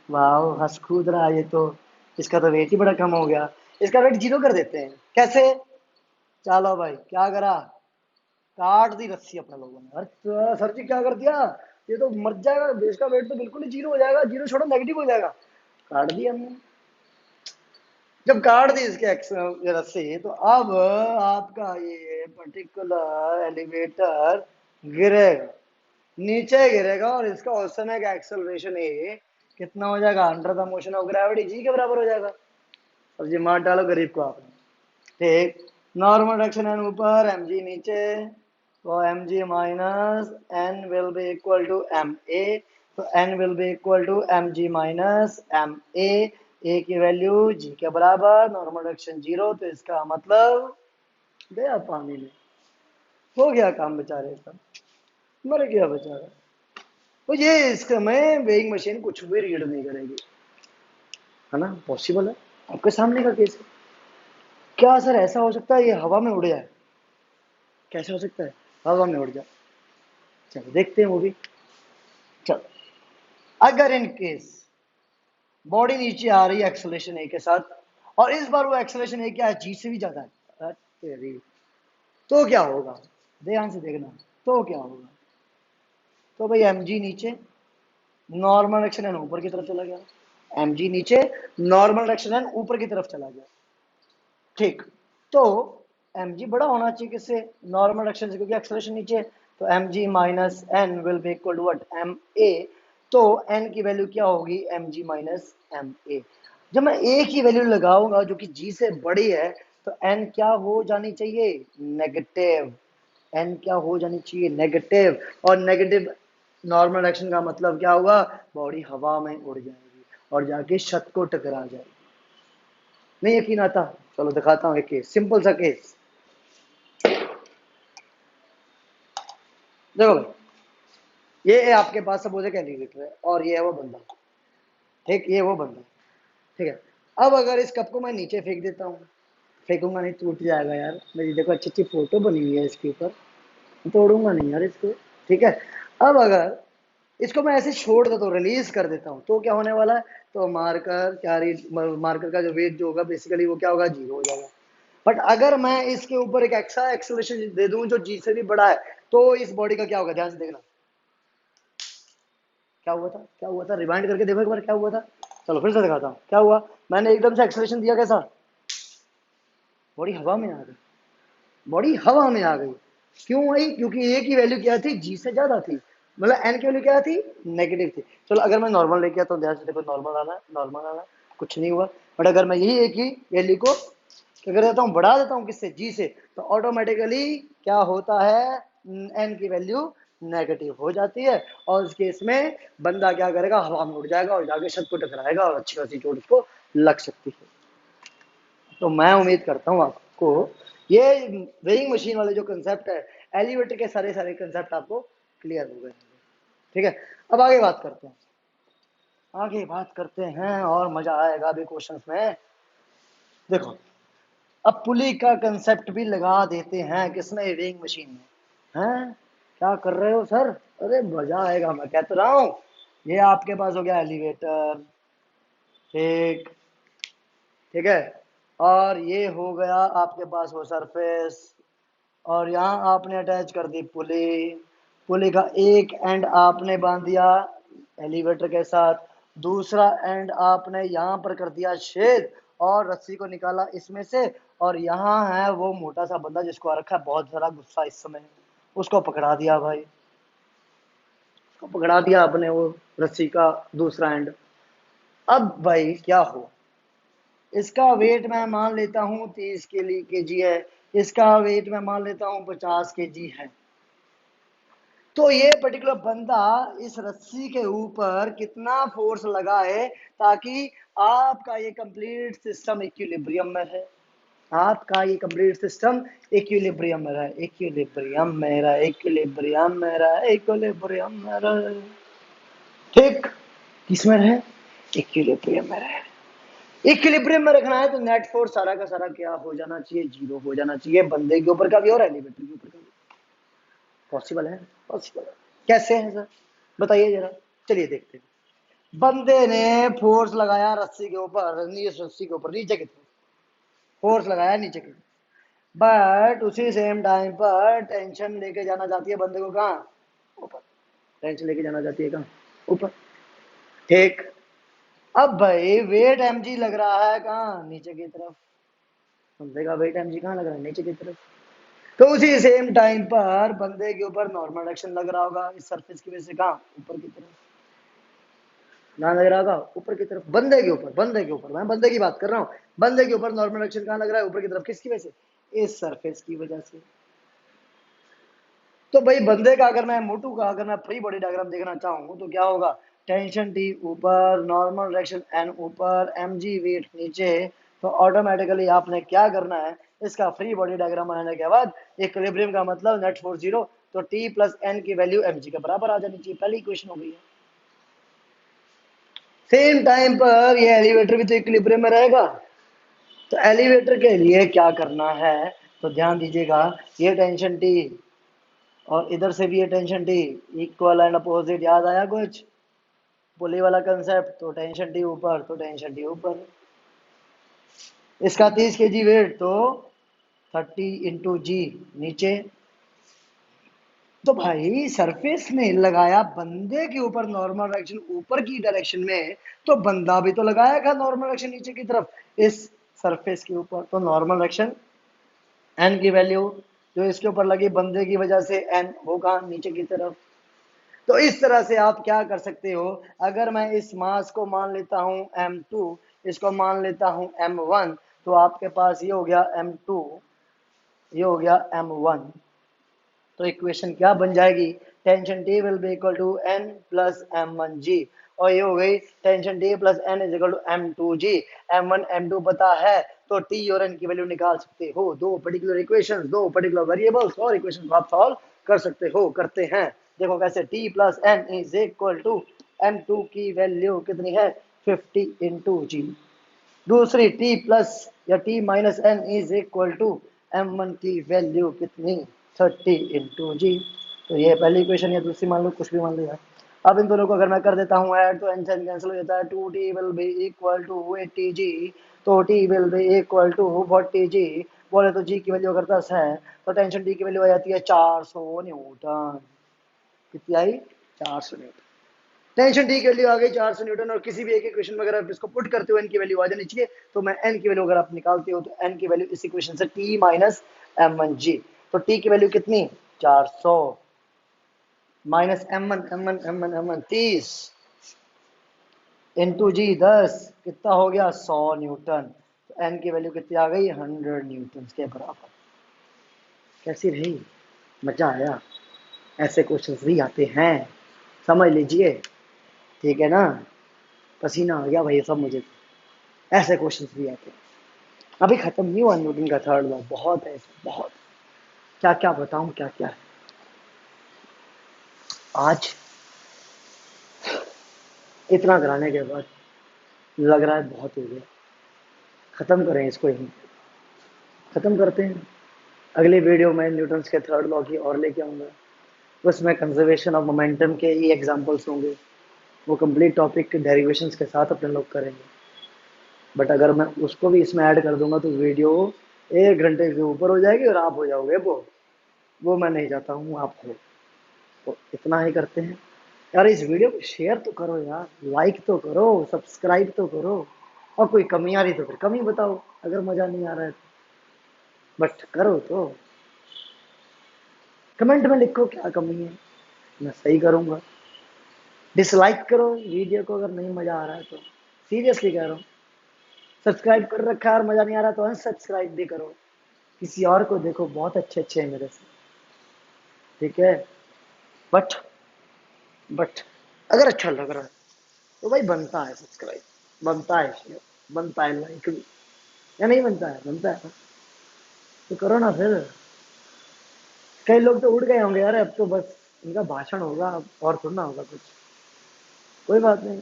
वाह हंस कूद रहा है ये तो। इसका तो वेट ही बड़ा कम हो गया, इसका वेट जीरो कर देते हैं, कैसे। चलो भाई क्या करा, काट दी रस्सी अपने लोगों ने। अरे सर जी क्या कर दिया, ये तो मर जाएगा, इसका वेट तो बिल्कुल ही जीरो हो जाएगा, जीरो छोड़ो नेगेटिव हो जाएगा। काट दिया हमने, जब काट दी इसके ये रस्सी, तो अब आपका ये पर्टिकुलर एलिवेटर गिरेगा, नीचे गिरेगा, और इसका उस समय का एक्सेलरेशन ए कितना हो जाएगा, under the motion of gravity g के बराबर हो जाएगा। अब जी मार डालो गरीब को आपने, ठीक। नॉर्मल एक्शन एन ऊपर, एम जी नीचे, तो M G minus N will be equal to m ए, तो N will be equal to m ji minus M a की वैल्यू जी के बराबर, नॉर्मल एक्शन जीरो, तो इसका मतलब गया पानी में, हो गया काम बेचारे का, मर गया बेचारा। तो ये इसका में वेइंग मशीन कुछ भी रीड नहीं करेगी, है ना, पॉसिबल है, आपके सामने का केस है। क्या सर ऐसा हो सकता है ये हवा में उड़ जाए, कैसे हो सकता है हवा में उड़ जाए, चलो देखते हैं वो भी। चलो, अगर इन केस बॉडी नीचे आ रही है एक्सेलरेशन ए के साथ, और इस बार वो एक्सेलरेशन ए क्या है, जी से भी ज्यादा है, अरे तो क्या होगा, ध्यान से देखना, तो क्या होगा। तो भाई एम जी नीचे, नॉर्मल एक्शन है ऊपर की तरफ चला गया, एम जी नीचे, नॉर्मल एक्शन है ऊपर की तरफ चला गया, ठीक। तो एम जी बड़ा होना चाहिए किससे, नॉर्मल एक्शन से, क्योंकि एक्सेलरेशन नीचे है। तो M G minus N will be equal to what, M ए। तो एन की वैल्यू क्या होगी, M ji minus M A. जब मैं ए की वैल्यू लगाऊंगा जो कि जी से बड़ी है, तो एन क्या हो जानी चाहिए, नेगेटिव। एन क्या हो जानी चाहिए, नेगेटिव। और नेगेटिव नॉर्मल एक्शन का मतलब क्या होगा, बॉडी हवा में उड़ जाएगी और जाके छत को टकरा जाएगी। नहीं यकीन आता, चलो दिखाता हूँ एक केस, सिंपल सा केस। देखो भाई, ये है आपके पास सपोज एक एलिवेटर है और ये है वो बंदा, ठीक, ये वो बंदा, ठीक है। अब अगर इस कप को मैं नीचे फेंक देता हूँ, फेंकूंगा नहीं, टूट जाएगा यार, मेरी देखो अच्छी अच्छी फोटो बनी हुई है इसके ऊपर, तोड़ूंगा नहीं यार इसको, ठीक है। अब अगर इसको मैं ऐसे छोड़ देता हूँ, रिलीज कर देता हूँ, तो क्या होने वाला है, तो मार्कर कैरी, मार्कर का जो वेट जो होगा बेसिकली वो क्या होगा, 0 हो जाएगा। बट अगर मैं इसके ऊपर एक एक्स्ट्रा एक्सेलरेशन दे दूं जो जी से भी बड़ा है, तो इस बॉडी का क्या होगा, ध्यान से देखना। क्या हुआ था, क्या हुआ था, रिवाइंड करके देखो एक बार क्या हुआ था। चलो फिर से दिखाता हूँ क्या हुआ। मैंने एकदम से एक्सेलरेशन दिया, कैसा, बॉडी हवा में आ गई, बॉडी हवा में आ गई। क्यों आई, क्योंकि ए की वैल्यू क्या थी, जी से ज्यादा थी, मतलब एन की वैल्यू क्या थी, नेगेटिव थी। चलो अगर मैं नॉर्मल लेके आता हूँ, ध्यान से देखो, नॉर्मल आना है, नॉर्मल आना है, कुछ नहीं हुआ। बट अगर मैं यही एक ही वैल्यू को क्या कर देता हूँ, बढ़ा देता हूँ, किससे, जी से, तो ऑटोमेटिकली क्या होता है, एन की वैल्यू नेगेटिव हो जाती है, और उस केस में बंदा क्या करेगा, हवा में उड़ जाएगा और जाके छत को टकराएगा और अच्छी खासी चोट उसको लग सकती है। तो मैं उम्मीद करता हूँ आपको ये वेइंग मशीन वाले जो कंसेप्ट है, एलिवेटर के सारे सारे कंसेप्ट आपको क्लियर हो गए, ठीक है। अब आगे बात करते हैं, आगे बात करते हैं और मजा आएगा अभी क्वेश्चंस में। देखो, अब पुली का कंसेप्ट भी लगा देते हैं किसमें, वेइंग मशीन में, हैं क्या कर रहे हो सर, अरे मजा आएगा, मैं कहता रहा हूँ। ये आपके पास हो गया एलिवेटर, ठीक, ठीक है, और ये हो गया आपके पास वो सरफेस, और यहाँ आपने अटैच कर दी पुली, पुली का एक एंड आपने बांध दिया एलिवेटर के साथ, दूसरा एंड आपने यहाँ पर कर दिया छेद और रस्सी को निकाला इसमें से, और यहाँ है वो मोटा सा बंदा जिसको आ रखा है बहुत सारा गुस्सा इस समय, उसको पकड़ा दिया भाई, उसको पकड़ा दिया आपने वो रस्सी का दूसरा एंड। अब भाई क्या हो, इसका वेट मैं मान लेता हूँ 30 केजी है, इसका वेट मैं मान लेता हूँ 50 केजी है। तो ये पर्टिकुलर बंदा इस रस्सी के ऊपर कितना फोर्स लगाए ताकि आपका ये कंप्लीट सिस्टम इक्विलिब्रियम में है, आपका ये कंप्लीट सिस्टम इक्विलिब्रियम में रहे, इक्विलिब्रियम में रहे, इक्विलिब्रियम में रहे, इक्विलिब्रियम में रहे, ठीक, किसमें रहे, इक्विलिब्रियम में रहे। इक्विलिब्रियम में रखना है तो नेट फोर्स सारा का सारा क्या हो जाना चाहिए, 0 हो जाना चाहिए, बंदे के ऊपर का भी और एलिवेटर के ऊपर का भी। पॉसिबल है, पॉसिबल है, कैसे है सर, बताइए जरा, चलिए देखते हैं। बंदे ने फोर्स लगाया रस्सी के ऊपर, रस्सी के ऊपर नीचे की तरफ फोर्स लगाया नीचे की, बट उसी सेम टाइम पर टेंशन लेके जाना चाहती है बंदे को कहाँ, ऊपर, टेंशन लेके जाना चाहती है कहाँ, ऊपर, ठीक। अब भाई वेट mg लग रहा है कहाँ, नीचे की तरफ, बंदे का वेट mg कहाँ लग रहा है, नीचे की तरफ। तो उसी सेम टाइम पर बंदे के ऊपर नॉर्मल एक्शन लग रहा होगा इस सरफेस की वजह से, कहाँ, ऊपर की तरफ, ना लग रहा होगा ऊपर की तरफ, बंदे के ऊपर, बंदे के ऊपर, मैं बंदे की बात कर रहा हूँ, बंदे के ऊपर नॉर्मल एक्शन कहाँ लग रहा है, ऊपर की तरफ, किसकी वजह से, इस सरफेस की वजह से। तो भाई बंदे का अगर मैं मोटू का अगर मैं फ्री बॉडी डायग्राम देखना चाहूँ तो क्या होगा, टेंशन टी ऊपर, नॉर्मल डायरेक्शन एन ऊपर, mg वेट नीचे, तो ऑटोमेटिकली आपने क्या करना है, इसका फ्री बॉडी डायग्राम बनाने के बाद इक्विलिब्रियम का मतलब नेट फोर्स 0, तो t प्लस एन की वैल्यू mg के बराबर आ जानी चाहिए, पहली क्वेश्चन हो गई है। सेम टाइम पर ये एलिवेटर भी तो इक्विलिब्रियम में रहेगा, तो एलिवेटर के लिए क्या करना है, तो ध्यान दीजिएगा, ये टेंशन टी और इधर से भी ये tension T, equal and opposite, याद आया कुछ, पुली वाला कंसेप्ट, तो टेंशन टी ऊपर तो टेंशन टी ऊपर, इसका 30 केजी वेट तो 30 इंटू जी नीचे। तो भाई सरफेस में लगाया बंदे के ऊपर नॉर्मल डायरेक्शन ऊपर की डायरेक्शन में, तो बंदा भी तो लगाया था नॉर्मल डायरेक्शन नीचे की तरफ इस सरफेस के ऊपर, तो नॉर्मल डायरेक्शन एन की वैल्यू जो इसके ऊपर लगी बंदे की वजह से एन होगा नीचे की तरफ। तो इस तरह से आप क्या कर सकते हो, अगर मैं इस मास को मान लेता हूं m2, इसको मान लेता हूं m1, तो आपके पास ये हो गया m2, ये हो गया m1, तो इक्वेशन क्या बन जाएगी, tension T will be equal to n plus m1g, और ये हो गई tension T plus N is equal to m2g। m1 m2 पता है तो टी और एन की वैल्यू निकाल सकते हो। दो पर्टिकुलर इक्वेशन, दो पर्टिकुलर वेरिएबल्स और इक्वेशन आप सॉल्व कर सकते हो। करते हैं, देखो कैसे। T plus N is equal to m2 की वैल्यू कितनी है 50 इंटू जी। दूसरी t प्लस या t minus N is equal to m1 की वैल्यू कितनी 30 इंटू जी। तो ये पहली इक्वेशन या दूसरी मान लो, कुछ भी मान लो यार। अब इन दोनों को अगर मैं कर देता हूँ ऐड तो एन से एन कैंसिल हो जाता है। 2t will be equal to 80g, तो t will be equal to 40g। बोले तो g की वैल्यू अगर 10 है तो टेंशन t की वैल्यू आ जाती है 400 न्यूटन। कितनी आई 400 न्यूटन। टेंशन टी की वैल्यू आ गई 400 न्यूटन। और किसी भी एक इक्वेशन में अगर आप इसको पुट करते हो एन की वैल्यू आ जानी चाहिए। तो मैं एन की वैल्यू अगर आप निकालते हो तो एन की वैल्यू इस इक्वेशन से टी माइनस m1g। तो टी की वैल्यू कितनी 400 माइनस m1 30 इंटू जी 10 कितना हो गया 100 न्यूटन। तो एन की वैल्यू कितनी आ गई 100 न्यूटन के बराबर। कैसी रही, मजा आया। ऐसे क्वेश्चंस भी आते हैं, समझ लीजिए, ठीक है ना। पसीना आ गया भाई सब मुझे। ऐसे क्वेश्चंस भी आते हैं। अभी खत्म नहीं हुआ न्यूटन का थर्ड लॉ, बहुत है इसमें, बहुत। क्या क्या बताऊं, क्या क्या है आज। इतना कराने के बाद लग रहा है बहुत हो गया, खत्म करें इसको यहीं, खत्म करते हैं। अगली वीडियो में न्यूटन के थर्ड लॉ की और लेके आऊंगा। उसमें कंजर्वेशन ऑफ मोमेंटम के ही एग्जांपल्स होंगे। वो कंप्लीट टॉपिक के डेरिवेशंस के साथ अपने लोग करेंगे। बट अगर मैं उसको भी इसमें ऐड कर दूंगा तो वीडियो 1 घंटे के ऊपर हो जाएगी और आप हो जाओगे वो मैं नहीं चाहता हूँ आप हो। तो इतना ही करते हैं यार। इस वीडियो को शेयर तो करो यार, लाइक तो करो, सब्सक्राइब तो करो। और कोई कमी आ रही तो फिर कमी बताओ, अगर मजा नहीं आ रहा है तो। बट करो तो, कमेंट में लिखो क्या कमी है, मैं सही करूंगा। डिसलाइक करो वीडियो को अगर नहीं मजा आ रहा है तो, सीरियसली कह रहा हूँ। सब्सक्राइब कर रखा है और मजा नहीं आ रहा तो अनसब्सक्राइब भी करो। किसी और को देखो, बहुत अच्छे अच्छे हैं मेरे से, ठीक है। बट बट अगर अच्छा लग रहा है तो भाई बनता है सब्सक्राइब, बनता है शेयर, बनता है लाइक भी। या नहीं बनता है, बनता है तो करो ना फिर। कई लोग तो उड़ गए होंगे यार, अब तो बस उनका भाषण होगा और थोड़ा ना होगा कुछ। कोई बात नहीं,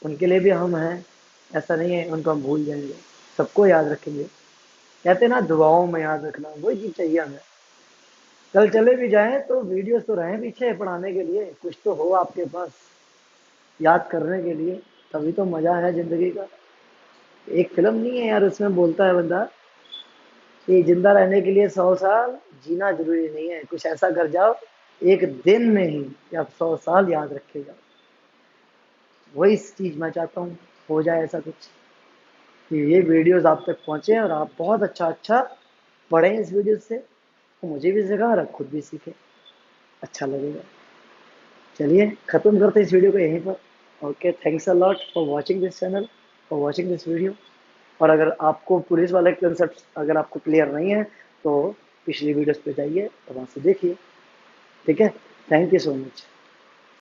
उनके लिए भी हम हैं, ऐसा नहीं है उनको हम भूल जाएंगे। सबको याद रखेंगे। कहते ना दुआओं में याद रखना, वही चीज चाहिए हमें। कल चले भी जाएं तो वीडियोस तो रहें पीछे पढ़ाने के लिए, कुछ तो हो आपके पास याद करने के लिए। तभी तो मजा है जिंदगी का। एक फिल्म नहीं है यार, उसमें बोलता है बंदा कि जिंदा रहने के लिए 100 साल जीना जरूरी नहीं है, कुछ ऐसा कर जाओ एक दिन में ही कि आप 100 साल याद रखेगा। वही चीज मैं चाहता हूँ हो जाए ऐसा कुछ, कि ये वीडियोस आप तक पहुंचे और आप बहुत अच्छा अच्छा पढ़ें इस वीडियो से। तो मुझे भी सीखा और आप खुद भी सीखे, अच्छा लगेगा। चलिए खत्म करते हैं इस वीडियो को यहीं पर। Okay, thanks a lot for watching this channel, for watching this video. और अगर आपको पुलिस वाले कंसेप्ट अगर आपको क्लियर नहीं है तो पिछली वीडियोस पे जाइए और वहाँ से देखिए, ठीक है। Thank you so much.